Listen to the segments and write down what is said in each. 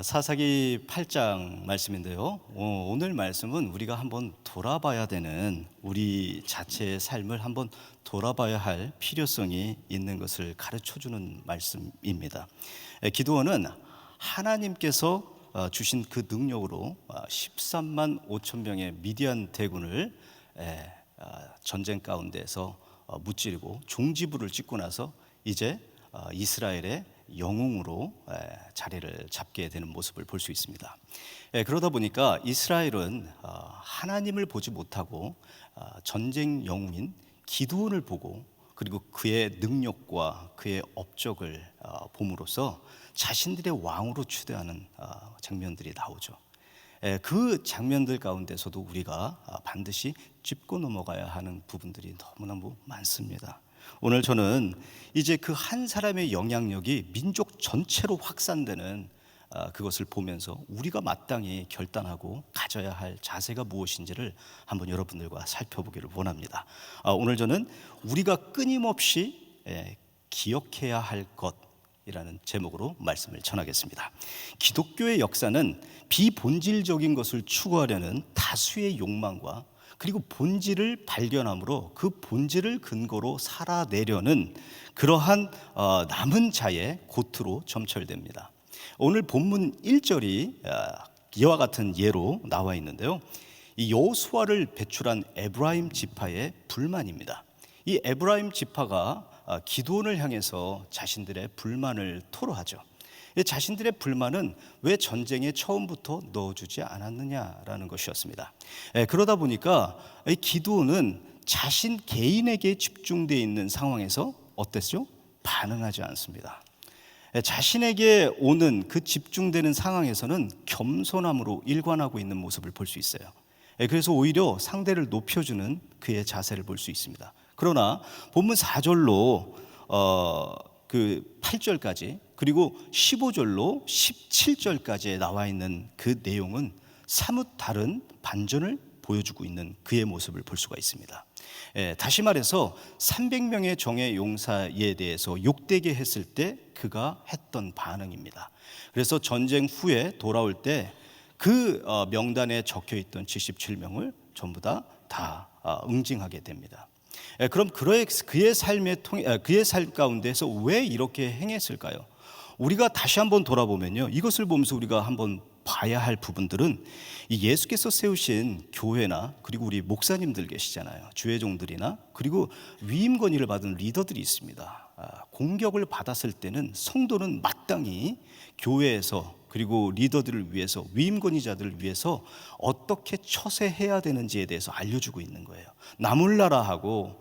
사사기 8장 말씀인데요. 오늘 말씀은 우리가 한번 돌아봐야 되는, 우리 자체의 삶을 한번 돌아봐야 할 필요성이 있는 것을 가르쳐주는 말씀입니다. 기드온은 하나님께서 주신 그 능력으로 13만 5천 명의 미디안 대군을 전쟁 가운데서 무찌르고 종지부를 찍고 나서 이제 이스라엘의 영웅으로 자리를 잡게 되는 모습을 볼 수 있습니다. 그러다 보니까 이스라엘은 하나님을 보지 못하고 전쟁 영웅인 기드온을 보고, 그리고 그의 능력과 그의 업적을 봄으로써 자신들의 왕으로 추대하는 장면들이 나오죠. 그 장면들 가운데서도 우리가 반드시 짚고 넘어가야 하는 부분들이 너무너무 많습니다. 오늘 저는 이제 그 한 사람의 영향력이 민족 전체로 확산되는 그것을 보면서 우리가 마땅히 결단하고 가져야 할 자세가 무엇인지를 한번 여러분들과 살펴보기를 원합니다. 오늘 저는 우리가 끊임없이 기억해야 할 것이라는 제목으로 말씀을 전하겠습니다. 기독교의 역사는 비본질적인 것을 추구하려는 다수의 욕망과, 그리고 본질을 발견함으로 그 본질을 근거로 살아내려는 그러한 남은 자의 고투로 점철됩니다. 오늘 본문 1절이 이와 같은 예로 나와 있는데요. 이 여호수아를 배출한 에브라임 지파의 불만입니다. 이 에브라임 지파가 기드온을 향해서 자신들의 불만을 토로하죠. 자신들의 불만은 왜 전쟁에 처음부터 넣어주지 않았느냐라는 것이었습니다. 그러다 보니까 기드온은 자신 개인에게 집중되어 있는 상황에서 어땠죠? 반응하지 않습니다. 자신에게 오는 그 집중되는 상황에서는 겸손함으로 일관하고 있는 모습을 볼 수 있어요. 그래서 오히려 상대를 높여주는 그의 자세를 볼 수 있습니다. 그러나 본문 4절로 그 8절까지, 그리고 15절로 17절까지에 나와 있는 그 내용은 사뭇 다른 반전을 보여주고 있는 그의 모습을 볼 수가 있습니다. 다시 말해서 300명의 정예 용사에 대해서 욕되게 했을 때 그가 했던 반응입니다. 그래서 전쟁 후에 돌아올 때 그 명단에 적혀있던 77명을 전부 다 응징하게 됩니다. 그럼 그의 삶 가운데서 왜 이렇게 행했을까요? 우리가 다시 한번 돌아보면요, 이것을 보면서 우리가 한번 봐야 할 부분들은 이 예수께서 세우신 교회나, 그리고 우리 목사님들 계시잖아요. 주회종들이나, 그리고 위임 건의를 받은 리더들이 있습니다. 공격을 받았을 때는 성도는 마땅히 교회에서, 그리고 리더들을 위해서, 위임 건의자들을 위해서 어떻게 처세해야 되는지에 대해서 알려주고 있는 거예요. 나몰라라하고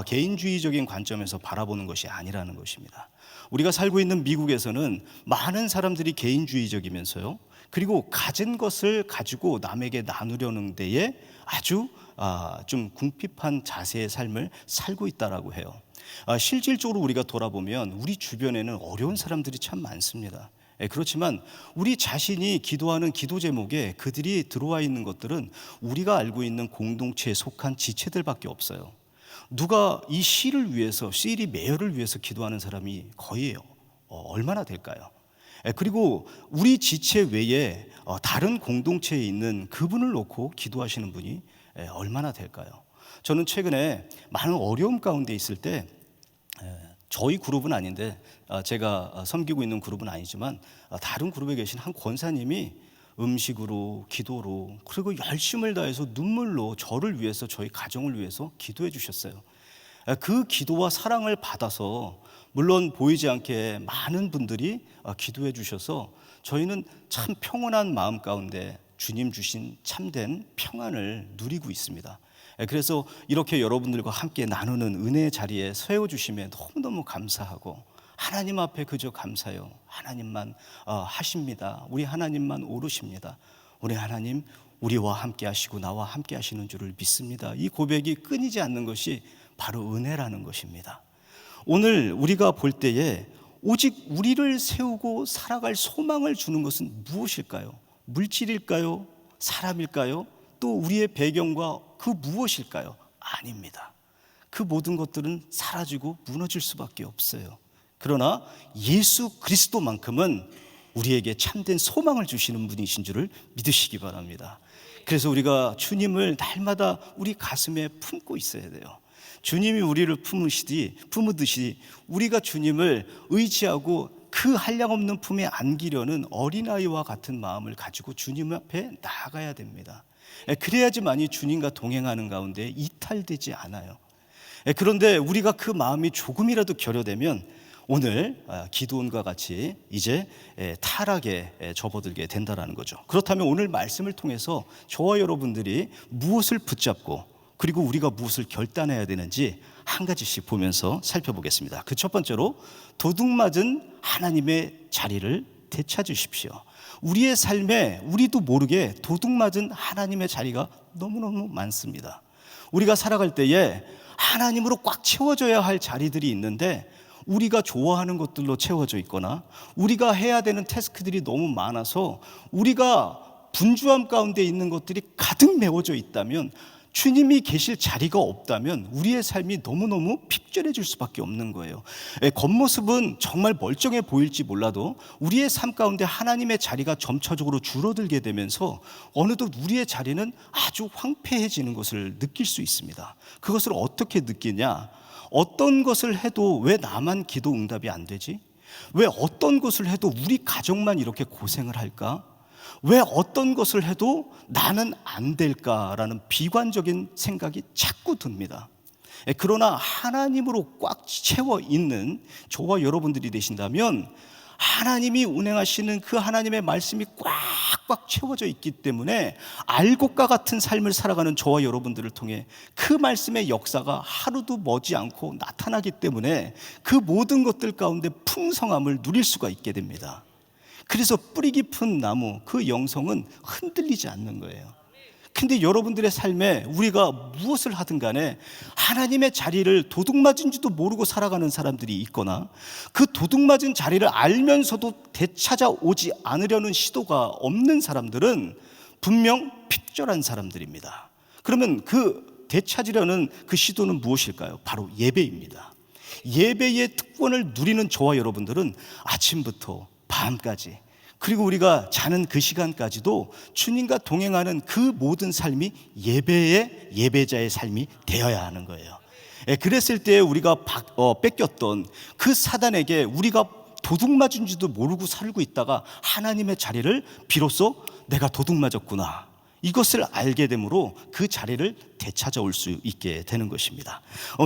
개인주의적인 관점에서 바라보는 것이 아니라는 것입니다. 우리가 살고 있는 미국에서는 많은 사람들이 개인주의적이면서요, 그리고 가진 것을 가지고 남에게 나누려는 데에 아주 좀 궁핍한 자세의 삶을 살고 있다라고 해요. 실질적으로 우리가 돌아보면 우리 주변에는 어려운 사람들이 참 많습니다. 그렇지만 우리 자신이 기도하는 기도 제목에 그들이 들어와 있는 것들은 우리가 알고 있는 공동체에 속한 지체들밖에 없어요. 누가 이 시를 위해서, 시리 메어를 위해서 기도하는 사람이 거의 얼마나 될까요? 그리고 우리 지체 외에 다른 공동체에 있는 그분을 놓고 기도하시는 분이 얼마나 될까요? 저는 최근에 많은 어려움 가운데 있을 때, 저희 그룹은 아닌데, 제가 섬기고 있는 그룹은 아니지만 다른 그룹에 계신 한 권사님이 음식으로, 기도로, 그리고 열심을 다해서 눈물로 저를 위해서, 저희 가정을 위해서 기도해 주셨어요. 그 기도와 사랑을 받아서, 물론 보이지 않게 많은 분들이 기도해 주셔서 저희는 참 평온한 마음 가운데 주님 주신 참된 평안을 누리고 있습니다. 그래서 이렇게 여러분들과 함께 나누는 은혜의 자리에 세워주심에 너무너무 감사하고, 하나님 앞에 그저 감사해요. 하나님만 하십니다. 우리 하나님만 오르십니다. 우리 하나님, 우리와 함께 하시고 나와 함께 하시는 줄을 믿습니다. 이 고백이 끊이지 않는 것이 바로 은혜라는 것입니다. 오늘 우리가 볼 때에 오직 우리를 세우고 살아갈 소망을 주는 것은 무엇일까요? 물질일까요? 사람일까요? 또 우리의 배경과 그 무엇일까요? 아닙니다. 그 모든 것들은 사라지고 무너질 수밖에 없어요. 그러나 예수 그리스도만큼은 우리에게 참된 소망을 주시는 분이신 줄을 믿으시기 바랍니다. 그래서 우리가 주님을 날마다 우리 가슴에 품고 있어야 돼요. 주님이 우리를 품으듯이 우리가 주님을 의지하고 그 한량없는 품에 안기려는 어린아이와 같은 마음을 가지고 주님 앞에 나아가야 됩니다. 그래야지만이 주님과 동행하는 가운데 이탈되지 않아요. 그런데 우리가 그 마음이 조금이라도 결여되면 오늘 기드온과 같이 이제 타락에 접어들게 된다는 거죠. 그렇다면 오늘 말씀을 통해서 저와 여러분들이 무엇을 붙잡고 그리고 우리가 무엇을 결단해야 되는지 한 가지씩 보면서 살펴보겠습니다. 그 첫 번째로 도둑맞은 하나님의 자리를 되찾으십시오. 우리의 삶에 우리도 모르게 도둑맞은 하나님의 자리가 너무너무 많습니다. 우리가 살아갈 때에 하나님으로 꽉 채워져야 할 자리들이 있는데 우리가 좋아하는 것들로 채워져 있거나 우리가 해야 되는 태스크들이 너무 많아서 우리가 분주함 가운데 있는 것들이 가득 메워져 있다면, 주님이 계실 자리가 없다면 우리의 삶이 너무너무 핍절해질 수밖에 없는 거예요. 겉모습은 정말 멀쩡해 보일지 몰라도 우리의 삶 가운데 하나님의 자리가 점차적으로 줄어들게 되면서 어느덧 우리의 자리는 아주 황폐해지는 것을 느낄 수 있습니다. 그것을 어떻게 느끼냐? 어떤 것을 해도 왜 나만 기도 응답이 안 되지? 왜 어떤 것을 해도 우리 가족만 이렇게 고생을 할까? 왜 어떤 것을 해도 나는 안 될까라는 비관적인 생각이 자꾸 듭니다. 그러나 하나님으로 꽉 채워 있는 저와 여러분들이 되신다면 하나님이 운행하시는 그 하나님의 말씀이 꽉꽉 채워져 있기 때문에 알곡과 같은 삶을 살아가는 저와 여러분들을 통해 그 말씀의 역사가 하루도 머지않고 나타나기 때문에 그 모든 것들 가운데 풍성함을 누릴 수가 있게 됩니다. 그래서 뿌리 깊은 나무, 그 영성은 흔들리지 않는 거예요. 근데 여러분들의 삶에 우리가 무엇을 하든 간에 하나님의 자리를 도둑맞은지도 모르고 살아가는 사람들이 있거나 그 도둑맞은 자리를 알면서도 되찾아오지 않으려는 시도가 없는 사람들은 분명 핍절한 사람들입니다. 그러면 그 되찾으려는 그 시도는 무엇일까요? 바로 예배입니다. 예배의 특권을 누리는 저와 여러분들은 아침부터 밤까지, 그리고 우리가 자는 그 시간까지도 주님과 동행하는 그 모든 삶이 예배의 예배자의 삶이 되어야 하는 거예요. 그랬을 때 우리가 뺏겼던 그 사단에게 우리가 도둑맞은지도 모르고 살고 있다가 하나님의 자리를 비로소 내가 도둑맞았구나, 이것을 알게 되므로 그 자리를 되찾아올 수 있게 되는 것입니다.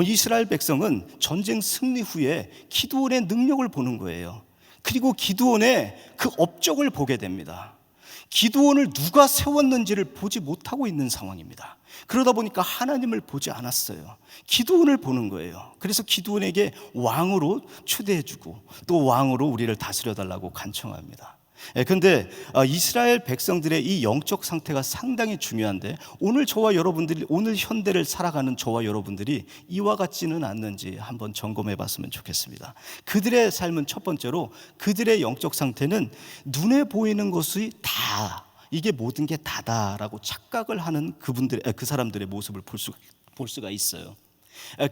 이스라엘 백성은 전쟁 승리 후에 기드온의 능력을 보는 거예요. 그리고 기드온의 그 업적을 보게 됩니다. 기드온을 누가 세웠는지를 보지 못하고 있는 상황입니다. 그러다 보니까 하나님을 보지 않았어요. 기드온을 보는 거예요. 그래서 기드온에게 왕으로 초대해주고 또 왕으로 우리를 다스려달라고 간청합니다. 그런데 이스라엘 백성들의 이 영적 상태가 상당히 중요한데 오늘 저와 여러분들이, 오늘 현대를 살아가는 저와 여러분들이 이와 같지는 않는지 한번 점검해 봤으면 좋겠습니다. 그들의 삶은 첫 번째로 그들의 영적 상태는 눈에 보이는 것이 다, 이게 모든 게 다다라고 착각을 하는 그 사람들의 모습을 볼 수가 있어요.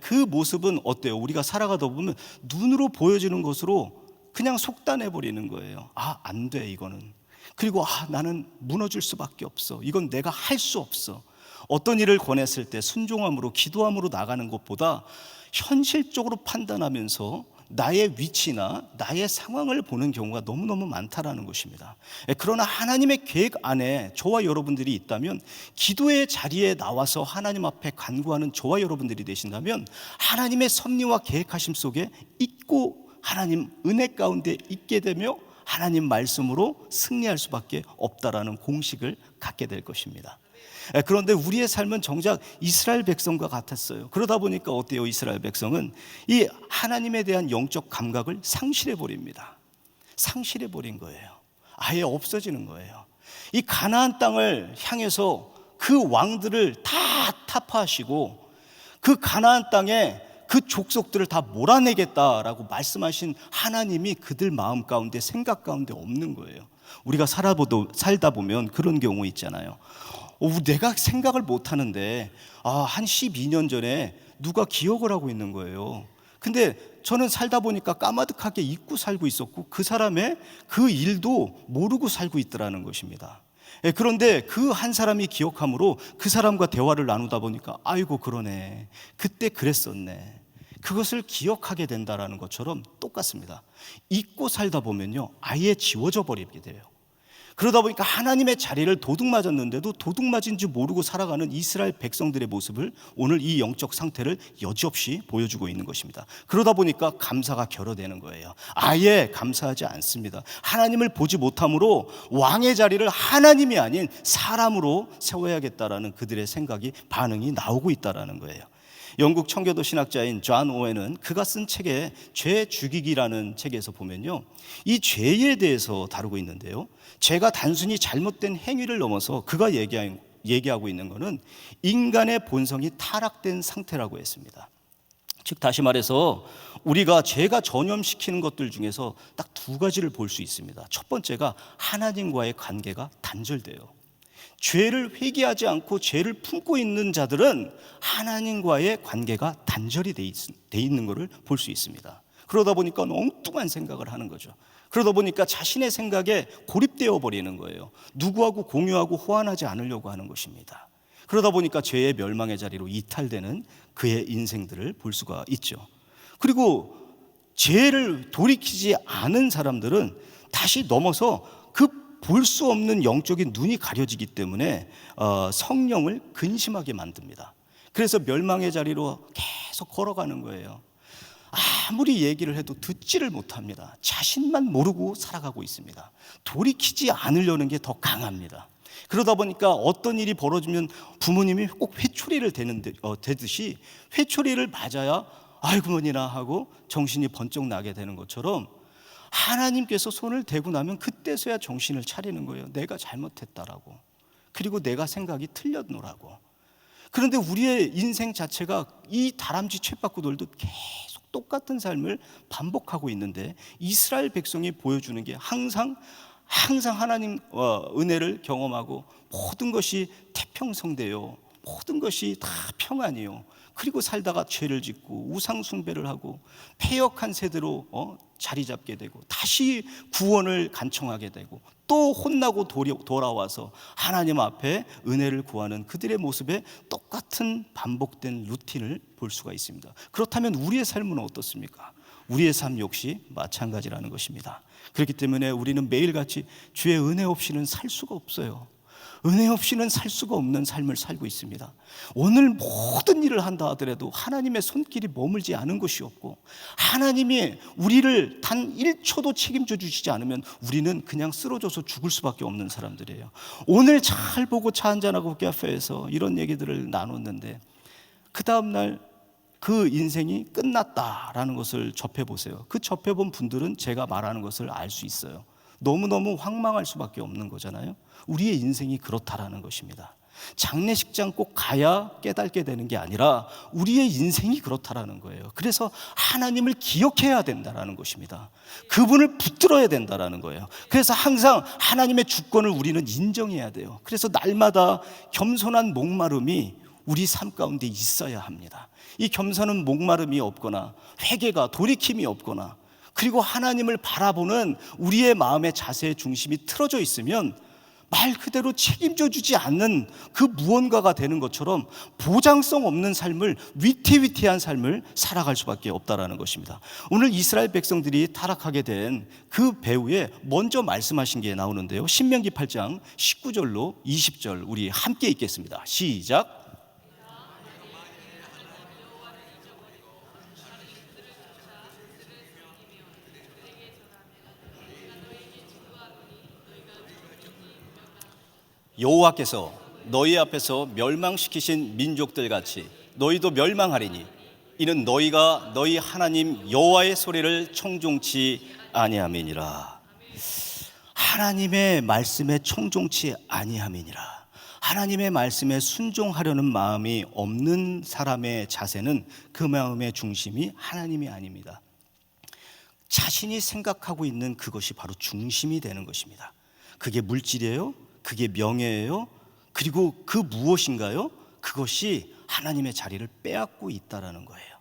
그 모습은 어때요? 우리가 살아가다 보면 눈으로 보여지는 것으로 그냥 속단해버리는 거예요. 안 돼, 이거는. 그리고 나는 무너질 수밖에 없어. 이건 내가 할 수 없어. 어떤 일을 권했을 때 순종함으로, 기도함으로 나가는 것보다 현실적으로 판단하면서 나의 위치나 나의 상황을 보는 경우가 너무너무 많다라는 것입니다. 그러나 하나님의 계획 안에 저와 여러분들이 있다면, 기도의 자리에 나와서 하나님 앞에 간구하는 저와 여러분들이 되신다면 하나님의 섭리와 계획하심 속에 있고 하나님 은혜 가운데 있게 되며 하나님 말씀으로 승리할 수밖에 없다라는 공식을 갖게 될 것입니다. 그런데 우리의 삶은 정작 이스라엘 백성과 같았어요. 그러다 보니까 어때요? 이스라엘 백성은 이 하나님에 대한 영적 감각을 상실해 버립니다. 상실해 버린 거예요. 아예 없어지는 거예요. 이 가나안 땅을 향해서 그 왕들을 다 타파하시고 그 가나안 땅에 그 족속들을 다 몰아내겠다라고 말씀하신 하나님이 그들 마음 가운데, 생각 가운데 없는 거예요. 우리가 살다 보면 그런 경우 있잖아요. 내가 생각을 못 하는데 한 12년 전에 누가 기억을 하고 있는 거예요. 근데 저는 살다 보니까 까마득하게 잊고 살고 있었고 그 사람의 그 일도 모르고 살고 있더라는 것입니다. 그런데 그 한 사람이 기억함으로 그 사람과 대화를 나누다 보니까 아이고 그러네, 그때 그랬었네, 그것을 기억하게 된다라는 것처럼 똑같습니다. 잊고 살다 보면요 아예 지워져 버리게 돼요. 그러다 보니까 하나님의 자리를 도둑맞았는데도 도둑맞은지 모르고 살아가는 이스라엘 백성들의 모습을 오늘 이 영적 상태를 여지없이 보여주고 있는 것입니다. 그러다 보니까 감사가 결여되는 거예요. 아예 감사하지 않습니다. 하나님을 보지 못함으로 왕의 자리를 하나님이 아닌 사람으로 세워야겠다라는 그들의 생각이, 반응이 나오고 있다는 거예요. 영국 청교도 신학자인 존 오웬은 그가 쓴 책에 죄 죽이기라는 책에서 보면요 이 죄에 대해서 다루고 있는데요, 죄가 단순히 잘못된 행위를 넘어서 그가 얘기하고 있는 것은 인간의 본성이 타락된 상태라고 했습니다. 즉 다시 말해서 우리가 죄가 전염시키는 것들 중에서 딱 두 가지를 볼 수 있습니다. 첫 번째가 하나님과의 관계가 단절돼요. 죄를 회개하지 않고 죄를 품고 있는 자들은 하나님과의 관계가 단절이 돼 있는 것을 볼 수 있습니다. 그러다 보니까 엉뚱한 생각을 하는 거죠. 그러다 보니까 자신의 생각에 고립되어 버리는 거예요. 누구하고 공유하고 호환하지 않으려고 하는 것입니다. 그러다 보니까 죄의 멸망의 자리로 이탈되는 그의 인생들을 볼 수가 있죠. 그리고 죄를 돌이키지 않은 사람들은 다시 넘어서 그 볼 수 없는 영적인 눈이 가려지기 때문에 성령을 근심하게 만듭니다. 그래서 멸망의 자리로 계속 걸어가는 거예요. 아무리 얘기를 해도 듣지를 못합니다. 자신만 모르고 살아가고 있습니다. 돌이키지 않으려는 게 더 강합니다. 그러다 보니까 어떤 일이 벌어지면 부모님이 꼭 회초리를 대듯이 회초리를 맞아야 아이고머니나 하고 정신이 번쩍 나게 되는 것처럼 하나님께서 손을 대고 나면 그때서야 정신을 차리는 거예요. 내가 잘못했다라고, 그리고 내가 생각이 틀렸노라고. 그런데 우리의 인생 자체가 이 다람쥐 쳇바퀴돌도 계속 똑같은 삶을 반복하고 있는데 이스라엘 백성이 보여주는 게 항상 하나님 은혜를 경험하고 모든 것이 태평성대요, 모든 것이 다 평안이요. 그리고 살다가 죄를 짓고 우상 숭배를 하고 패역한 세대로 자리 잡게 되고 다시 구원을 간청하게 되고 또 혼나고 돌아와서 하나님 앞에 은혜를 구하는 그들의 모습에 똑같은 반복된 루틴을 볼 수가 있습니다. 그렇다면 우리의 삶은 어떻습니까? 우리의 삶 역시 마찬가지라는 것입니다. 그렇기 때문에 우리는 매일같이 주의 은혜 없이는 살 수가 없어요. 은혜 없이는 살 수가 없는 삶을 살고 있습니다. 오늘 모든 일을 한다 하더라도 하나님의 손길이 머물지 않은 것이 없고 하나님이 우리를 단 1초도 책임져 주시지 않으면 우리는 그냥 쓰러져서 죽을 수밖에 없는 사람들이에요. 오늘 잘 보고 차 한잔하고 카페에서 이런 얘기들을 나눴는데 그 다음날 그 인생이 끝났다라는 것을 접해보세요. 그 접해본 분들은 제가 말하는 것을 알 수 있어요. 너무너무 황망할 수밖에 없는 거잖아요. 우리의 인생이 그렇다라는 것입니다. 장례식장 꼭 가야 깨닫게 되는 게 아니라 우리의 인생이 그렇다라는 거예요. 그래서 하나님을 기억해야 된다라는 것입니다. 그분을 붙들어야 된다라는 거예요. 그래서 항상 하나님의 주권을 우리는 인정해야 돼요. 그래서 날마다 겸손한 목마름이 우리 삶 가운데 있어야 합니다. 이 겸손한 목마름이 없거나 회개가 돌이킴이 없거나 그리고 하나님을 바라보는 우리의 마음의 자세의 중심이 틀어져 있으면 말 그대로 책임져 주지 않는 그 무언가가 되는 것처럼 보장성 없는 삶을, 위태위태한 삶을 살아갈 수밖에 없다라는 것입니다. 오늘 이스라엘 백성들이 타락하게 된 그 배후에 먼저 말씀하신 게 나오는데요, 신명기 8장 19절로 20절 우리 함께 읽겠습니다. 시작. 여호와께서 너희 앞에서 멸망시키신 민족들 같이 너희도 멸망하리니 이는 너희가 너희 하나님 여호와의 소리를 청종치 아니함이니라. 하나님의 말씀에 청종치 아니함이니라. 하나님의 말씀에 순종하려는 마음이 없는 사람의 자세는 그 마음의 중심이 하나님이 아닙니다. 자신이 생각하고 있는 그것이 바로 중심이 되는 것입니다. 그게 물질이에요? 그게 명예예요? 그리고 그 무엇인가요? 그것이 하나님의 자리를 빼앗고 있다라는 거예요.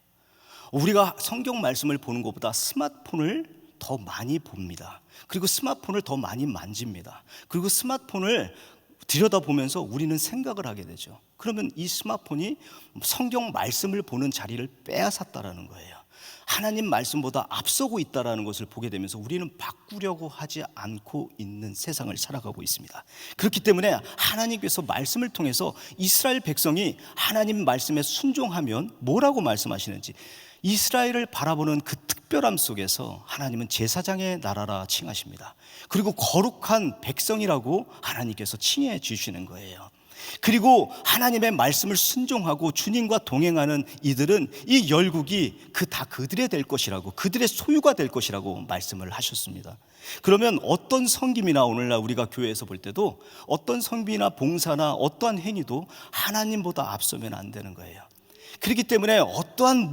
우리가 성경 말씀을 보는 것보다 스마트폰을 더 많이 봅니다. 그리고 스마트폰을 더 많이 만집니다. 그리고 스마트폰을 들여다보면서 우리는 생각을 하게 되죠. 그러면 이 스마트폰이 성경 말씀을 보는 자리를 빼앗았다라는 거예요. 하나님 말씀보다 앞서고 있다는 것을 보게 되면서 우리는 바꾸려고 하지 않고 있는 세상을 살아가고 있습니다. 그렇기 때문에 하나님께서 말씀을 통해서 이스라엘 백성이 하나님 말씀에 순종하면 뭐라고 말씀하시는지, 이스라엘을 바라보는 그 특별함 속에서 하나님은 제사장의 나라라 칭하십니다. 그리고 거룩한 백성이라고 하나님께서 칭해 주시는 거예요. 그리고 하나님의 말씀을 순종하고 주님과 동행하는 이들은 이 열국이 다 그들의 될 것이라고, 그들의 소유가 될 것이라고 말씀을 하셨습니다. 그러면 어떤 섬김이나 오늘날 우리가 교회에서 볼 때도 어떤 섬김이나 봉사나 어떠한 행위도 하나님보다 앞서면 안 되는 거예요. 그렇기 때문에 어떠한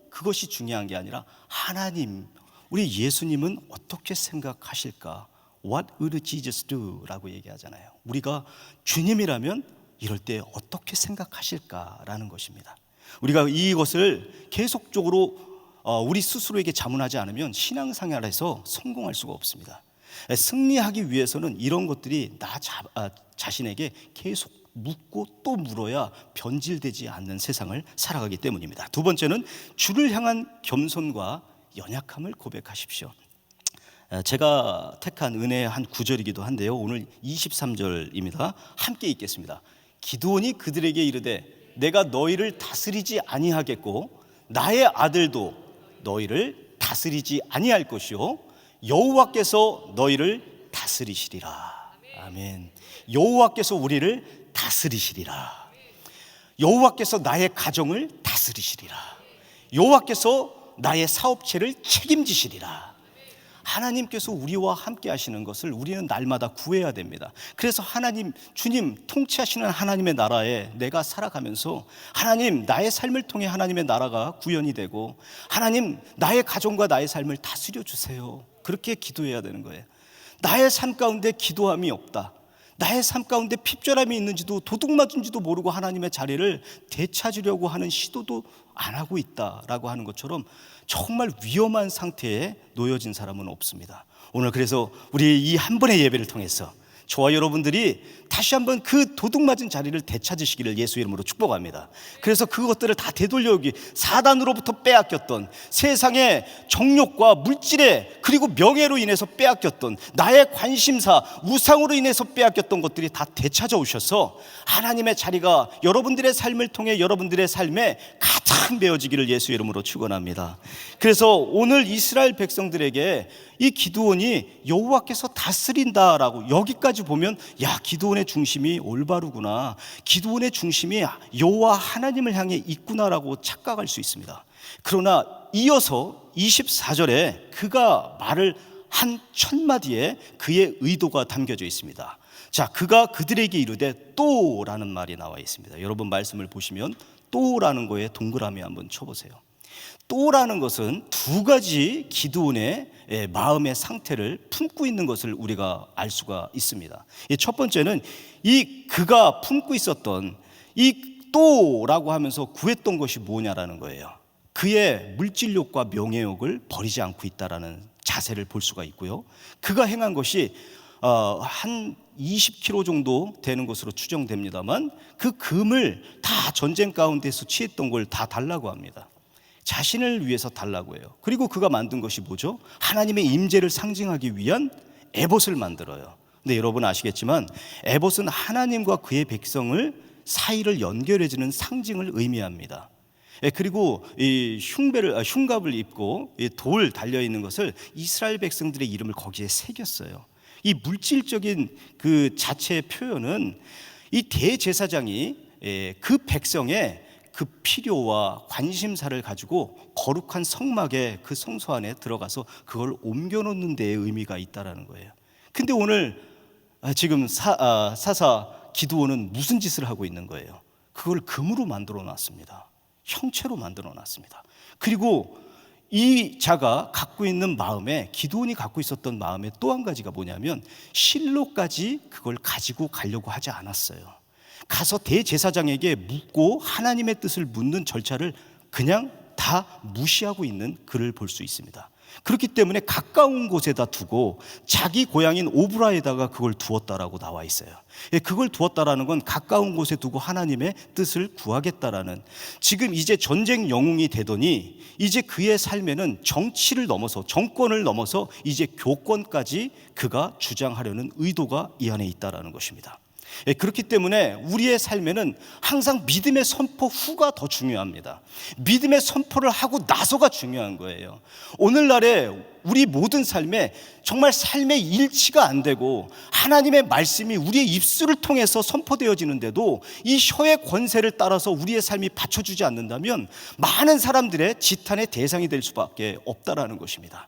그것이 중요한 게 아니라 하나님, 우리 예수님은 어떻게 생각하실까? What would Jesus do? 라고 얘기하잖아요. 우리가 주님이라면 이럴 때 어떻게 생각하실까라는 것입니다. 우리가 이것을 계속적으로 우리 스스로에게 자문하지 않으면 신앙생활에서 성공할 수가 없습니다. 승리하기 위해서는 이런 것들이 나 자신에게 계속 묻고 또 물어야 변질되지 않는 세상을 살아가기 때문입니다. 두 번째는 주를 향한 겸손과 연약함을 고백하십시오. 제가 택한 은혜의 한 구절이기도 한데요, 오늘 23절입니다. 함께 읽겠습니다. 기드온이 그들에게 이르되 내가 너희를 다스리지 아니하겠고 나의 아들도 너희를 다스리지 아니할 것이요 여호와께서 너희를 다스리시리라. 아멘. 여호와께서 우리를 다스리시리라. 여호와께서 나의 가정을 다스리시리라. 여호와께서 나의 사업체를 책임지시리라. 하나님께서 우리와 함께 하시는 것을 우리는 날마다 구해야 됩니다. 그래서 하나님, 주님 통치하시는 하나님의 나라에 내가 살아가면서 하나님, 나의 삶을 통해 하나님의 나라가 구현이 되고 하나님, 나의 가정과 나의 삶을 다스려 주세요. 그렇게 기도해야 되는 거예요. 나의 삶 가운데 기도함이 없다, 나의 삶 가운데 핍절함이 있는지도 도둑맞은지도 모르고 하나님의 자리를 되찾으려고 하는 시도도 안 하고 있다라고 하는 것처럼 정말 위험한 상태에 놓여진 사람은 없습니다. 오늘 그래서 우리 이 한 번의 예배를 통해서 저와 여러분들이 다시 한번 그 도둑맞은 자리를 되찾으시기를 예수 이름으로 축복합니다. 그래서 그것들을 다 되돌려오기, 사단으로부터 빼앗겼던 세상의 정욕과 물질에 그리고 명예로 인해서 빼앗겼던 나의 관심사, 우상으로 인해서 빼앗겼던 것들이 다 되찾아오셔서 하나님의 자리가 여러분들의 삶을 통해 여러분들의 삶에 가장 메어지기를 예수 이름으로 축원합니다. 그래서 오늘 이스라엘 백성들에게 이 기드온이 여호와께서 다스린다라고, 여기까지 보면 야, 기드온의 중심이 올바르구나, 기드온의 중심이 여호와 하나님을 향해 있구나라고 착각할 수 있습니다. 그러나 이어서 24절에 그가 말을 한 첫 마디에 그의 의도가 담겨져 있습니다. 자, 그가 그들에게 이르되 또라는 말이 나와 있습니다. 여러분 말씀을 보시면 또라는 거에 동그라미 한번 쳐보세요. 또라는 것은 두 가지 기드온의 마음의 상태를 품고 있는 것을 우리가 알 수가 있습니다. 첫 번째는 이 그가 품고 있었던 이 또라고 하면서 구했던 것이 뭐냐라는 거예요. 그의 물질욕과 명예욕을 버리지 않고 있다라는 자세를 볼 수가 있고요. 그가 행한 것이 한 20kg 정도 되는 것으로 추정됩니다만 그 금을 다 전쟁 가운데서 취했던 걸 다 달라고 합니다. 자신을 위해서 달라고 해요. 그리고 그가 만든 것이 뭐죠? 하나님의 임재를 상징하기 위한 에봇을 만들어요. 근데 여러분 아시겠지만 에봇은 하나님과 그의 백성을 사이를 연결해주는 상징을 의미합니다. 그리고 이 흉갑을 입고 돌 달려있는 것을 이스라엘 백성들의 이름을 거기에 새겼어요. 이 물질적인 그 자체의 표현은 이 대제사장이 그 백성의 그 필요와 관심사를 가지고 거룩한 성막의 그 성소 안에 들어가서 그걸 옮겨놓는 데에 의미가 있다라는 거예요. 근데 오늘 지금 사사 기드온은 무슨 짓을 하고 있는 거예요? 그걸 금으로 만들어 놨습니다. 형체로 만들어 놨습니다. 그리고 이 자가 갖고 있는 마음에, 기드온이 갖고 있었던 마음에 또 한 가지가 뭐냐면 실로까지 그걸 가지고 가려고 하지 않았어요. 가서 대제사장에게 묻고 하나님의 뜻을 묻는 절차를 그냥 다 무시하고 있는 그를 볼 수 있습니다. 그렇기 때문에 가까운 곳에다 두고 자기 고향인 오브라에다가 그걸 두었다라고 나와 있어요. 그걸 두었다라는 건 가까운 곳에 두고 하나님의 뜻을 구하겠다라는, 지금 이제 전쟁 영웅이 되더니 이제 그의 삶에는 정치를 넘어서, 정권을 넘어서 이제 교권까지 그가 주장하려는 의도가 이 안에 있다라는 것입니다. 그렇기 때문에 우리의 삶에는 항상 믿음의 선포 후가 더 중요합니다. 믿음의 선포를 하고 나서가 중요한 거예요. 오늘날에 우리 모든 삶에 정말 삶의 일치가 안 되고 하나님의 말씀이 우리의 입술을 통해서 선포되어지는데도 이 혀의 권세를 따라서 우리의 삶이 받쳐주지 않는다면 많은 사람들의 지탄의 대상이 될 수밖에 없다라는 것입니다.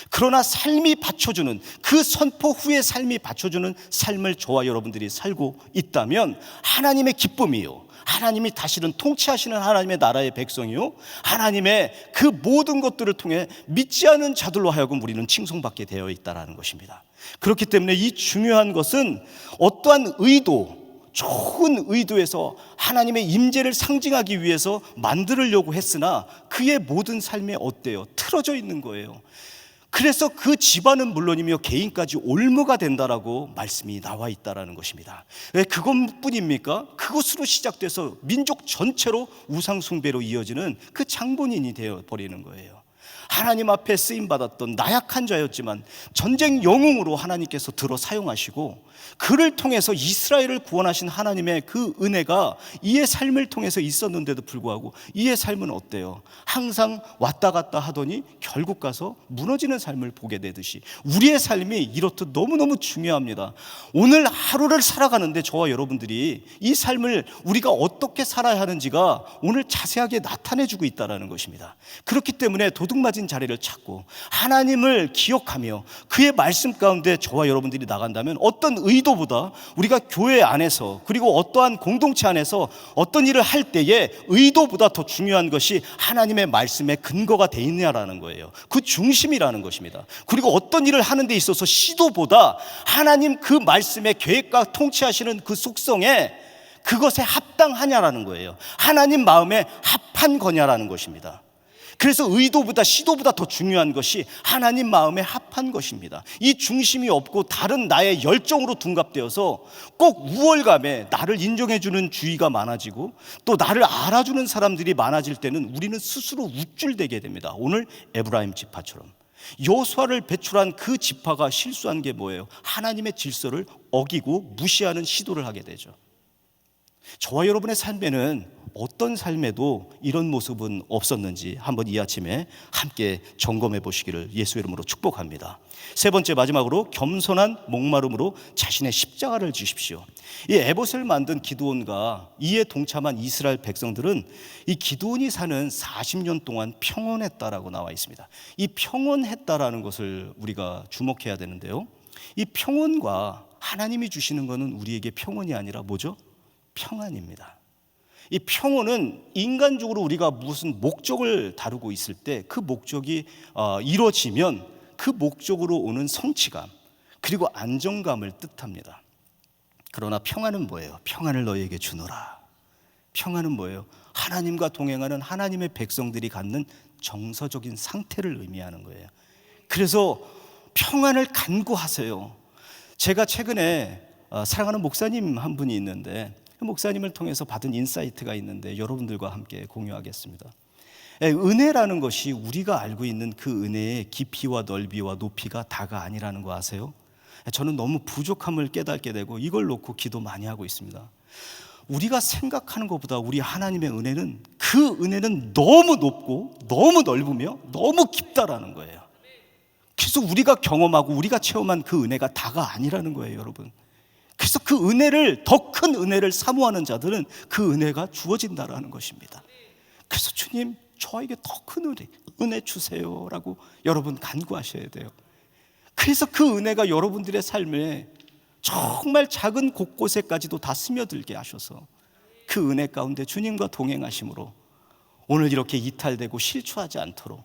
그러나 삶이 받쳐주는, 그 선포 후에 삶이 받쳐주는 삶을 저와 여러분들이 살고 있다면 하나님의 기쁨이요, 하나님이 다시는 통치하시는 하나님의 나라의 백성이요, 하나님의 그 모든 것들을 통해 믿지 않은 자들로 하여금 우리는 칭송받게 되어 있다는 것입니다. 그렇기 때문에 이 중요한 것은 어떠한 의도, 좋은 의도에서 하나님의 임재를 상징하기 위해서 만들려고 했으나 그의 모든 삶에 어때요? 틀어져 있는 거예요. 그래서 그 집안은 물론이며 개인까지 올무가 된다라고 말씀이 나와 있다라는 것입니다. 왜 그것뿐입니까? 그것으로 시작돼서 민족 전체로 우상 숭배로 이어지는 그 장본인이 되어 버리는 거예요. 하나님 앞에 쓰임 받았던 나약한 자였지만 전쟁 영웅으로 하나님께서 들어 사용하시고 그를 통해서 이스라엘을 구원하신 하나님의 그 은혜가 이의 삶을 통해서 있었는데도 불구하고 이의 삶은 어때요? 항상 왔다 갔다 하더니 결국 가서 무너지는 삶을 보게 되듯이 우리의 삶이 이렇듯 너무너무 중요합니다. 오늘 하루를 살아가는데 저와 여러분들이 이 삶을 우리가 어떻게 살아야 하는지가 오늘 자세하게 나타내주고 있다는 것입니다. 그렇기 때문에 도둑맞은 자리를 찾고 하나님을 기억하며 그의 말씀 가운데 저와 여러분들이 나간다면 어떤 의도보다 우리가 교회 안에서 그리고 어떠한 공동체 안에서 어떤 일을 할 때에 의도보다 더 중요한 것이 하나님의 말씀에 근거가 돼 있냐라는 거예요. 그 중심이라는 것입니다. 그리고 어떤 일을 하는 데 있어서 시도보다 하나님 그 말씀의 계획과 통치하시는 그 속성에 그것에 합당하냐라는 거예요. 하나님 마음에 합한 거냐라는 것입니다. 그래서 의도보다 시도보다 더 중요한 것이 하나님 마음에 합한 것입니다. 이 중심이 없고 다른 나의 열정으로 둔갑되어서 꼭 우월감에 나를 인정해주는 주의가 많아지고 또 나를 알아주는 사람들이 많아질 때는 우리는 스스로 우쭐대게 됩니다. 오늘 에브라임 지파처럼 여호수아를 배출한 그 지파가 실수한 게 뭐예요? 하나님의 질서를 어기고 무시하는 시도를 하게 되죠. 저와 여러분의 삶에는 어떤 삶에도 이런 모습은 없었는지 한번 이 아침에 함께 점검해 보시기를 예수의 이름으로 축복합니다. 세 번째, 마지막으로 겸손한 목마름으로 자신의 십자가를 지십시오. 이 에봇을 만든 기드온과 이에 동참한 이스라엘 백성들은 이 기드온이 사는 40년 동안 평온했다라고 나와 있습니다. 이 평온했다라는 것을 우리가 주목해야 되는데요, 이 평온과 하나님이 주시는 것은 우리에게 평온이 아니라 뭐죠? 평안입니다. 이 평온은 인간적으로 우리가 무슨 목적을 다루고 있을 때 그 목적이 이루어지면 그 목적으로 오는 성취감 그리고 안정감을 뜻합니다. 그러나 평안은 뭐예요? 평안을 너희에게 주노라. 평안은 뭐예요? 하나님과 동행하는 하나님의 백성들이 갖는 정서적인 상태를 의미하는 거예요. 그래서 평안을 간구하세요. 제가 최근에 사랑하는 목사님 한 분이 있는데 목사님을 통해서 받은 인사이트가 있는데 여러분들과 함께 공유하겠습니다. 은혜라는 것이 우리가 알고 있는 그 은혜의 깊이와 넓이와 높이가 다가 아니라는 거 아세요? 저는 너무 부족함을 깨닫게 되고 이걸 놓고 기도 많이 하고 있습니다. 우리가 생각하는 것보다 우리 하나님의 은혜는 그 은혜는 너무 높고 너무 넓으며 너무 깊다라는 거예요. 그래서 우리가 경험하고 우리가 체험한 그 은혜가 다가 아니라는 거예요, 여러분. 그래서 그 은혜를, 더 큰 은혜를 사모하는 자들은 그 은혜가 주어진다라는 것입니다. 그래서 주님, 저에게 더 큰 은혜 주세요라고 여러분 간구하셔야 돼요. 그래서 그 은혜가 여러분들의 삶에 정말 작은 곳곳에까지도 다 스며들게 하셔서 그 은혜 가운데 주님과 동행하심으로 오늘 이렇게 이탈되고 실추하지 않도록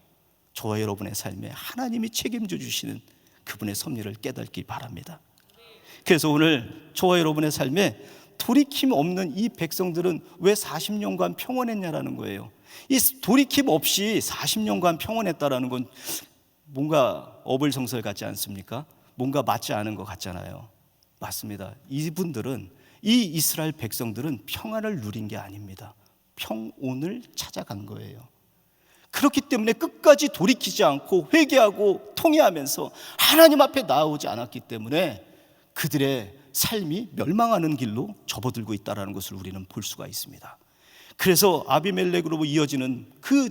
저와 여러분의 삶에 하나님이 책임져 주시는 그분의 섭리를 깨닫기 바랍니다. 그래서 오늘 저와 여러분의 삶에 돌이킴 없는 이 백성들은 왜 40년간 평온했냐라는 거예요. 이 돌이킴 없이 40년간 평온했다라는 건 뭔가 어불성설 같지 않습니까? 뭔가 맞지 않은 것 같잖아요. 맞습니다. 이분들은, 이 이스라엘 백성들은 평안을 누린 게 아닙니다. 평온을 찾아간 거예요. 그렇기 때문에 끝까지 돌이키지 않고 회개하고 통회하면서 하나님 앞에 나아오지 않았기 때문에 그들의 삶이 멸망하는 길로 접어들고 있다는 것을 우리는 볼 수가 있습니다. 그래서 아비멜렉으로 이어지는 그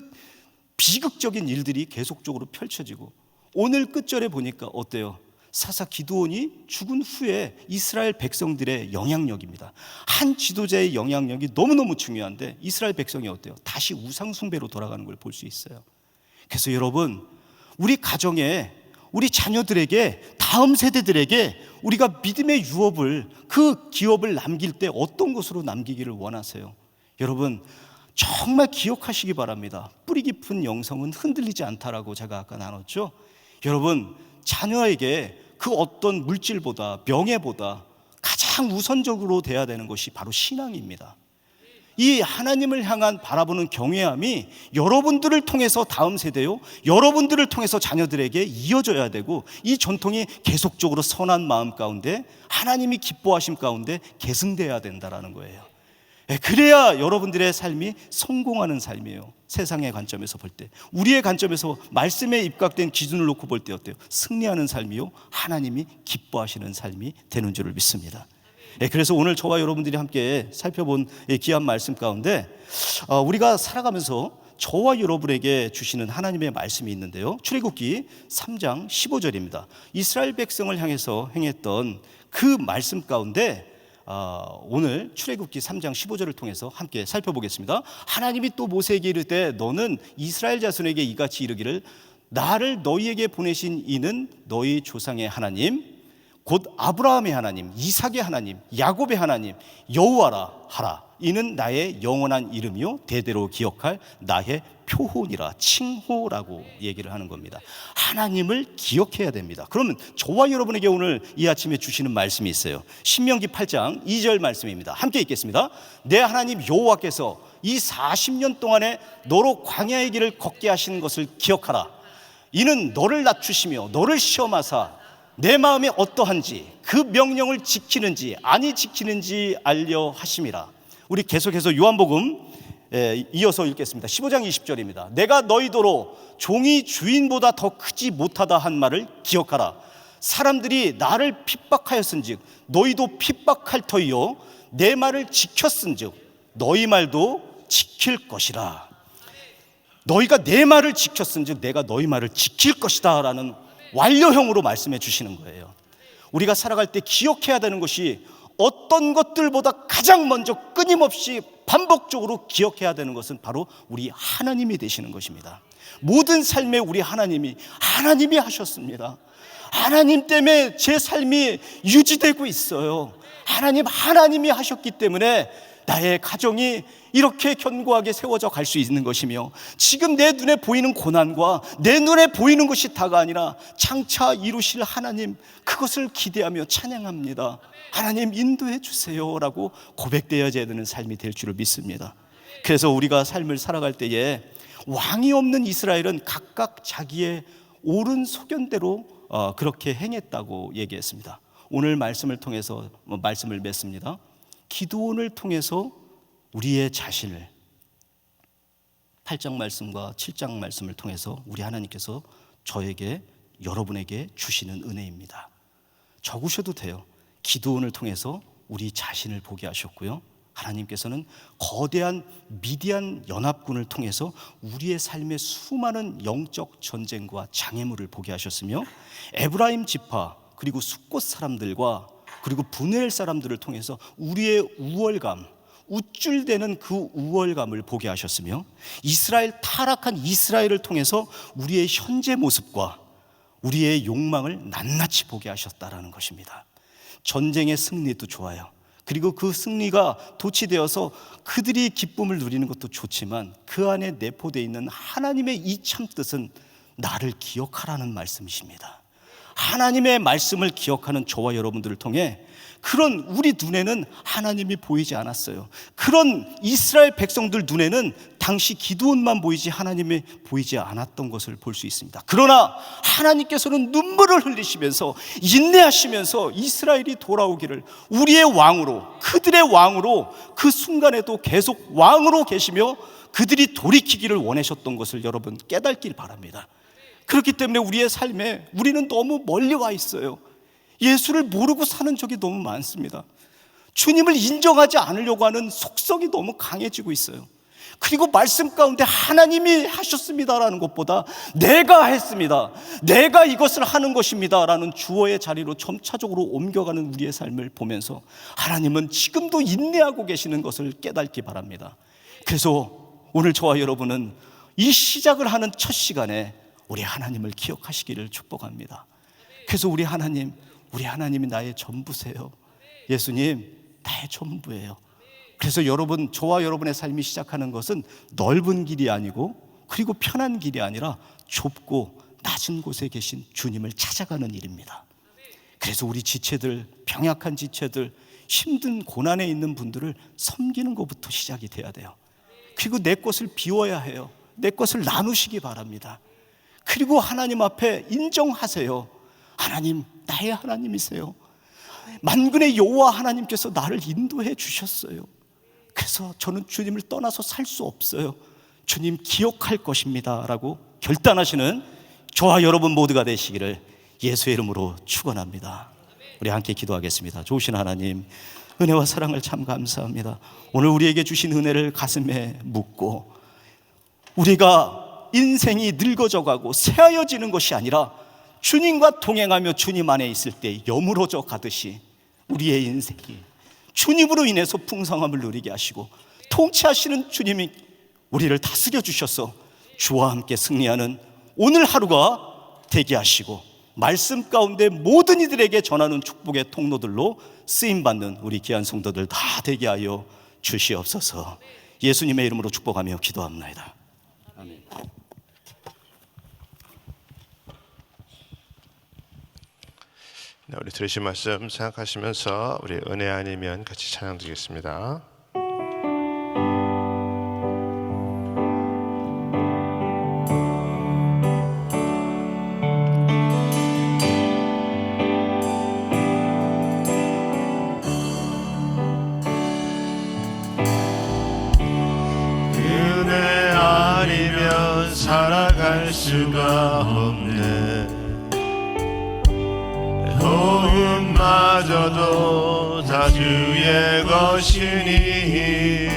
비극적인 일들이 계속적으로 펼쳐지고, 오늘 끝절에 보니까 어때요? 사사 기드온이 죽은 후에 이스라엘 백성들의 영향력입니다. 한 지도자의 영향력이 너무너무 중요한데 이스라엘 백성이 어때요? 다시 우상 숭배로 돌아가는 걸 볼 수 있어요. 그래서 여러분, 우리 가정에, 우리 자녀들에게, 다음 세대들에게 우리가 믿음의 유업을, 그 기업을 남길 때 어떤 것으로 남기기를 원하세요? 여러분, 정말 기억하시기 바랍니다. 뿌리 깊은 영성은 흔들리지 않다라고 제가 아까 나눴죠. 여러분, 자녀에게 그 어떤 물질보다, 명예보다 가장 우선적으로 돼야 되는 것이 바로 신앙입니다. 이 하나님을 향한 바라보는 경외함이 여러분들을 통해서 다음 세대요, 여러분들을 통해서 자녀들에게 이어져야 되고, 이 전통이 계속적으로 선한 마음 가운데, 하나님이 기뻐하심 가운데 계승돼야 된다는 거예요. 그래야 여러분들의 삶이 성공하는 삶이에요. 세상의 관점에서 볼 때, 우리의 관점에서 말씀에 입각된 기준을 놓고 볼 때 어때요? 승리하는 삶이요, 하나님이 기뻐하시는 삶이 되는 줄을 믿습니다. 그래서 오늘 저와 여러분들이 함께 살펴본 귀한 말씀 가운데 우리가 살아가면서 저와 여러분에게 주시는 하나님의 말씀이 있는데요, 출애굽기 3장 15절입니다. 이스라엘 백성을 향해서 행했던 그 말씀 가운데 오늘 출애굽기 3장 15절을 통해서 함께 살펴보겠습니다. 하나님이 또 모세에게 이르되 너는 이스라엘 자손에게 이같이 이르기를 나를 너희에게 보내신 이는 너희 조상의 하나님 곧 아브라함의 하나님, 이삭의 하나님, 야곱의 하나님 여호와라 하라. 이는 나의 영원한 이름이요 대대로 기억할 나의 표혼이라, 칭호라고 얘기를 하는 겁니다. 하나님을 기억해야 됩니다. 그러면 저와 여러분에게 오늘 이 아침에 주시는 말씀이 있어요. 신명기 8장 2절 말씀입니다. 함께 읽겠습니다. 내 하나님 여호와께서 이 40년 동안에 너로 광야의 길을 걷게 하시는 것을 기억하라. 이는 너를 낮추시며 너를 시험하사 내 마음이 어떠한지 그 명령을 지키는지 아니 지키는지 알려 하심이라. 우리 계속해서 요한복음 이어서 읽겠습니다. 15장 20절입니다. 내가 너희더러 종이 주인보다 더 크지 못하다 한 말을 기억하라. 사람들이 나를 핍박하였은즉 너희도 핍박할 터이요 내 말을 지켰은즉 너희 말도 지킬 것이라. 너희가 내 말을 지켰은즉 내가 너희 말을 지킬 것이다 라는 완료형으로 말씀해 주시는 거예요. 우리가 살아갈 때 기억해야 되는 것이, 어떤 것들보다 가장 먼저 끊임없이 반복적으로 기억해야 되는 것은 바로 우리 하나님이 되시는 것입니다. 모든 삶에 우리 하나님이 하셨습니다. 하나님 때문에 제 삶이 유지되고 있어요. 하나님이 하셨기 때문에 나의 가정이 이렇게 견고하게 세워져 갈 수 있는 것이며, 지금 내 눈에 보이는 고난과 내 눈에 보이는 것이 다가 아니라 장차 이루실 하나님, 그것을 기대하며 찬양합니다. 하나님 인도해 주세요 라고 고백되어야 되는 삶이 될 줄을 믿습니다. 그래서 우리가 삶을 살아갈 때에 왕이 없는 이스라엘은 각각 자기의 옳은 소견대로 그렇게 행했다고 얘기했습니다. 오늘 말씀을 통해서 말씀을 맺습니다. 기드온을 통해서 우리의 자신을, 8장 말씀과 7장 말씀을 통해서 우리 하나님께서 저에게, 여러분에게 주시는 은혜입니다. 적으셔도 돼요. 기드온을 통해서 우리 자신을 보게 하셨고요, 하나님께서는 거대한 미디안 연합군을 통해서 우리의 삶의 수많은 영적 전쟁과 장애물을 보게 하셨으며, 에브라임 지파 그리고 숫곳 사람들과 그리고 분해엘 사람들을 통해서 우리의 우월감, 우쭐대는 그 우월감을 보게 하셨으며, 이스라엘, 타락한 이스라엘을 통해서 우리의 현재 모습과 우리의 욕망을 낱낱이 보게 하셨다라는 것입니다. 전쟁의 승리도 좋아요. 그리고 그 승리가 도취되어서 그들이 기쁨을 누리는 것도 좋지만, 그 안에 내포되어 있는 하나님의 이 참 뜻은 나를 기억하라는 말씀이십니다. 하나님의 말씀을 기억하는 저와 여러분들을 통해 그런 우리 눈에는 하나님이 보이지 않았어요. 그런 이스라엘 백성들 눈에는 당시 기드온만 보이지 하나님이 보이지 않았던 것을 볼 수 있습니다. 그러나 하나님께서는 눈물을 흘리시면서 인내하시면서 이스라엘이 돌아오기를 우리의 왕으로, 그들의 왕으로, 그 순간에도 계속 왕으로 계시며 그들이 돌이키기를 원하셨던 것을 여러분 깨닫길 바랍니다. 그렇기 때문에 우리의 삶에 우리는 너무 멀리 와 있어요. 예수를 모르고 사는 적이 너무 많습니다. 주님을 인정하지 않으려고 하는 속성이 너무 강해지고 있어요. 그리고 말씀 가운데 하나님이 하셨습니다라는 것보다 내가 했습니다, 내가 이것을 하는 것입니다 라는 주어의 자리로 점차적으로 옮겨가는 우리의 삶을 보면서 하나님은 지금도 인내하고 계시는 것을 깨닫기 바랍니다. 그래서 오늘 저와 여러분은 이 시작을 하는 첫 시간에 우리 하나님을 기억하시기를 축복합니다. 그래서 우리 하나님이 나의 전부세요. 예수님 나의 전부예요. 그래서 여러분, 저와 여러분의 삶이 시작하는 것은 넓은 길이 아니고 그리고 편한 길이 아니라 좁고 낮은 곳에 계신 주님을 찾아가는 일입니다. 그래서 우리 지체들, 병약한 지체들, 힘든 고난에 있는 분들을 섬기는 것부터 시작이 돼야 돼요. 그리고 내 것을 비워야 해요. 내 것을 나누시기 바랍니다. 그리고 하나님 앞에 인정하세요. 하나님, 나의 하나님이세요. 만군의 여호와 하나님께서 나를 인도해 주셨어요. 그래서 저는 주님을 떠나서 살 수 없어요. 주님 기억할 것입니다 라고 결단하시는 저와 여러분 모두가 되시기를 예수의 이름으로 축원합니다. 우리 함께 기도하겠습니다. 좋으신 하나님, 은혜와 사랑을 참 감사합니다. 오늘 우리에게 주신 은혜를 가슴에 묻고 우리가 인생이 늙어져 가고 새하여지는 것이 아니라 주님과 동행하며 주님 안에 있을 때 여물어져 가듯이 우리의 인생이 주님으로 인해서 풍성함을 누리게 하시고 통치하시는 주님이 우리를 다스려 주셔서 주와 함께 승리하는 오늘 하루가 되게 하시고 말씀 가운데 모든 이들에게 전하는 축복의 통로들로 쓰임받는 우리 귀한 성도들 다 되게 하여 주시옵소서. 예수님의 이름으로 축복하며 기도합니다. 아멘. 네, 우리 들으신 말씀 생각하시면서 우리 은혜 아니면 같이 찬양 드리겠습니다. 은혜 아니면 살아갈 수가 없네. 도움마저도 다 주의 것이니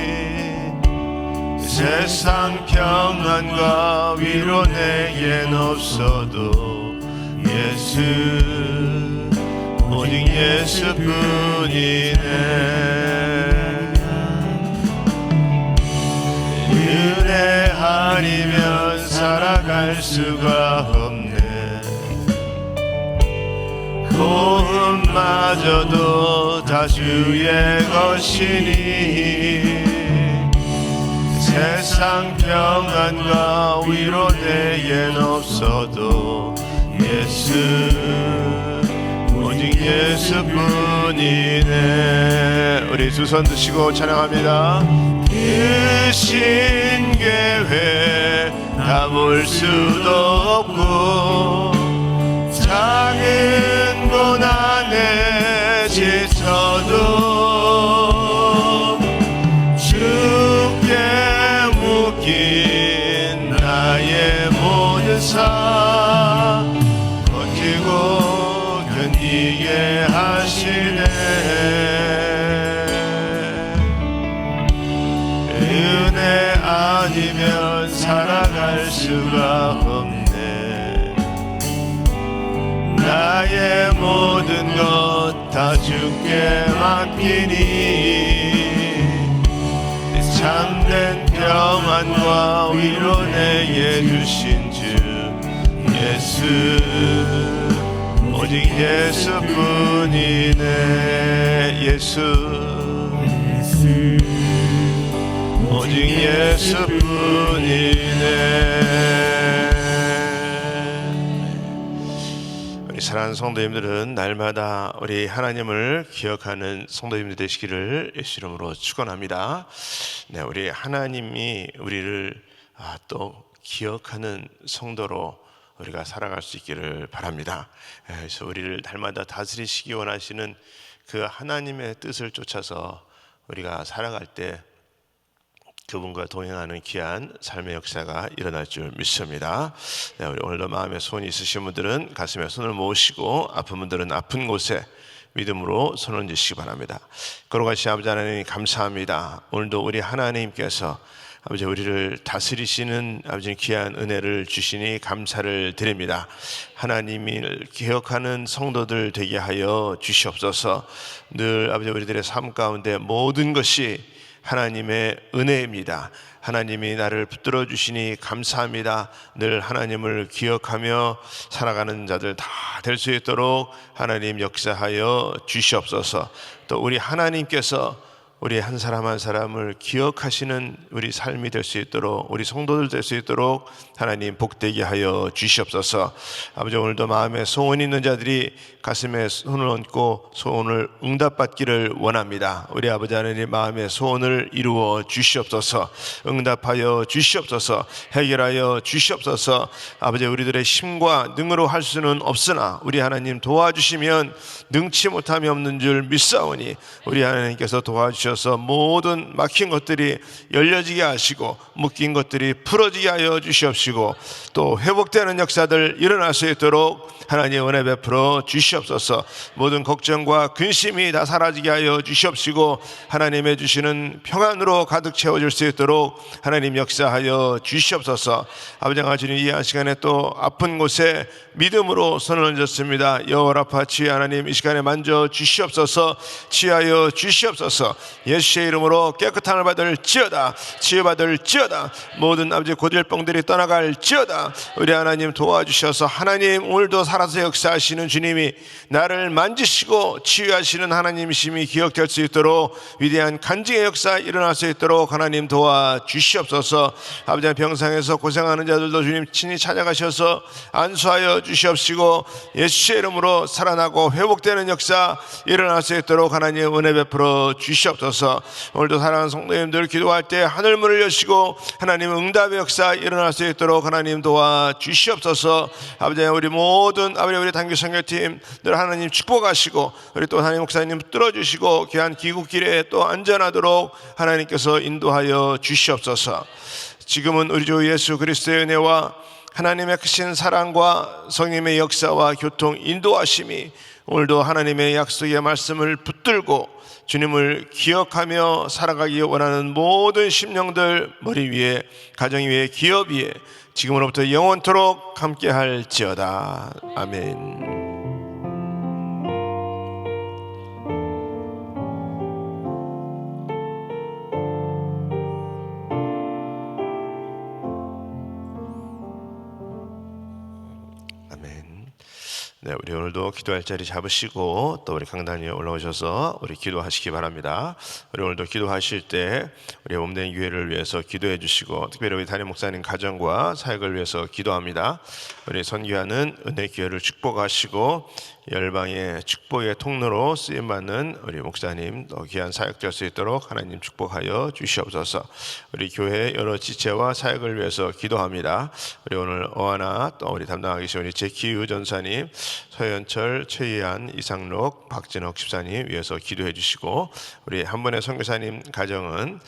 세상 평안과 위로 내겐 없어도 예수, 오직 예수뿐이네. 은혜 아니면 살아갈 수가 없네. 고음마저도 다 주의 것이니 세상 평안과 위로 내겐 없어도 예수, 오직 예수뿐이네. 우리 두 손 드시고 찬양합니다. 그 신계회 다 볼 수도 없고 작은 고난에 지쳐도 주께 묶인 나의 모든 삶 버티고 견디게 하시네. 은혜 아니면 살아갈 수가 없네. 나의 모든 것 다 주께 맡기니 참된 평안과 위로 내게 주신 주 예수, 오직 예수뿐이네. 예수, 오직 예수뿐이네. 사랑하는 성도님들은 날마다 우리 하나님을 기억하는 성도님들 되시기를 예수 이름으로 축원합니다. 네, 우리 하나님이 우리를 또 기억하는 성도로 우리가 살아갈 수 있기를 바랍니다. 그래서 우리를 날마다 다스리시기 원하시는 그 하나님의 뜻을 쫓아서 우리가 살아갈 때 그분과 동행하는 귀한 삶의 역사가 일어날 줄 믿습니다. 네, 우리 오늘도 마음에 소원이 있으신 분들은 가슴에 손을 모으시고 아픈 분들은 아픈 곳에 믿음으로 손을 얹으시기 바랍니다. 거룩하신 아버지 하나님 감사합니다. 오늘도 우리 하나님께서 아버지 우리를 다스리시는 아버지 귀한 은혜를 주시니 감사를 드립니다. 하나님을 기억하는 성도들 되게 하여 주시옵소서. 늘 아버지 우리들의 삶 가운데 모든 것이 하나님의 은혜입니다. 하나님이 나를 붙들어 주시니 감사합니다. 늘 하나님을 기억하며 살아가는 자들 다 될 수 있도록 하나님 역사하여 주시옵소서. 또 우리 하나님께서 우리 한 사람 한 사람을 기억하시는 우리 삶이 될 수 있도록, 우리 성도들 될 수 있도록 하나님 복되게 하여 주시옵소서. 아버지 오늘도 마음에 소원이 있는 자들이 가슴에 손을 얹고 소원을 응답받기를 원합니다. 우리 아버지 하나님 마음의 소원을 이루어 주시옵소서. 응답하여 주시옵소서. 해결하여 주시옵소서. 아버지 우리들의 힘과 능으로 할 수는 없으나 우리 하나님 도와주시면 능치 못함이 없는 줄 믿사오니 우리 하나님께서 도와주셔서 모든 막힌 것들이 열려지게 하시고 묶인 것들이 풀어지게 하여 주시옵시고 또 회복되는 역사들 일어날 수 있도록 하나님 은혜 베풀어 주시옵소서. 모든 걱정과 근심이 다 사라지게 하여 주시옵시고 하나님의 주시는 평안으로 가득 채워질 수 있도록 하나님 역사하여 주시옵소서. 아버지가 주님 이 한 시간에 또 아픈 곳에 믿음으로 손을 얹었습니다. 여호와라파 치유 하나님 이 시간에 만져 주시옵소서. 치유하여 주시옵소서. 예수의 이름으로 깨끗함을 받을지어다. 치유받을지어다. 모든 아버지 고질병들이 떠나갈지어다. 우리 하나님 도와주셔서 하나님 오늘도 살아서 역사하시는 주님이 나를 만지시고 치유하시는 하나님이심이 기억될 수 있도록 위대한 간증의 역사 일어날 수 있도록 하나님 도와주시옵소서. 아버지 병상에서 고생하는 자들도 주님 친히 찾아가셔서 안수하여 주시옵시고 예수의 이름으로 살아나고 회복되는 역사 일어날 수 있도록 하나님 은혜 베풀어 주시옵소서. 오늘도 사랑하는 성도님들 기도할 때 하늘문을 여시고 하나님 응답의 역사 일어날 수 있도록 하나님 도와주시옵소서. 아버지 우리 모든 아버지 우리 단기 선교팀 늘 하나님 축복하시고 우리 또 하나님 목사님 뚫어주시고 귀한 귀국길에 또 안전하도록 하나님께서 인도하여 주시옵소서. 지금은 우리 주 예수 그리스도의 은혜와 하나님의 크신 사랑과 성령의 역사와 교통 인도하심이 오늘도 하나님의 약속의 말씀을 붙들고 주님을 기억하며 살아가기 원하는 모든 심령들 머리 위에 가정 위에 기업 위에 지금으로부터 영원토록 함께 할지어다. 아멘. 네, 우리 오늘도 기도할 자리 잡으시고 또 우리 강단 위에 올라오셔서 우리 기도하시기 바랍니다. 우리 오늘도 기도하실 때 우리 몸된 교회를 위해서 기도해 주시고 특별히 우리 담임 목사님 가정과 사역을 위해서 기도합니다. 우리 선교하는 은혜 기회를 축복하시고 열방의 축복의 통로로 쓰임받는 우리 목사님 또 귀한 사역 될 수 있도록 하나님 축복하여 주시옵소서. 우리 교회 여러 지체와 사역을 위해서 기도합니다. 우리 오늘 어하나 또 우리 담당하고 계신 우리 제키유 전사님, 서현철, 최희안, 이상록, 박진옥 집사님 위해서 기도해 주시고 우리 한 분의 선교사님 가정은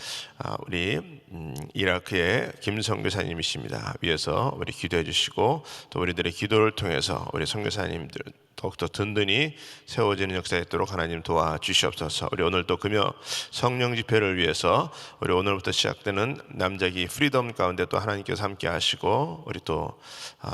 우리 이라크의 김 선교사님이십니다. 위해서 우리 기도해 주시고 또 우리들의 기도를 통해서 우리 선교사님들 더욱더 든든히 세워지는 역사에 있도록 하나님 도와주시옵소서. 우리 오늘 또 금요 성령 집회를 위해서 우리 오늘부터 시작되는 남자기 프리덤 가운데 또 하나님께서 함께 하시고 우리 또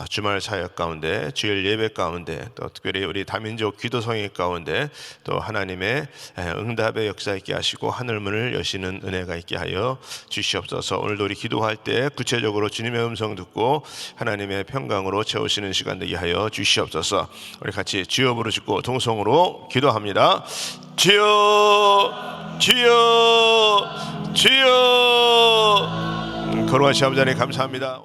주말 사역 가운데 주일 예배 가운데 또 특별히 우리 다민족 기도성회 가운데 또 하나님의 응답의 역사 있게 하시고 하늘문을 여시는 은혜가 있게 하여 주시옵소서. 오늘도 우리 기도할 때 구체적으로 주님의 음성 듣고 하나님의 평강으로 채우시는 시간 되게 하여 주시옵소서. 우리 같이 주여 부르시고 동성으로 기도합니다. 주여 주여 주여. 거룩하신 아버지 하나님 감사합니다.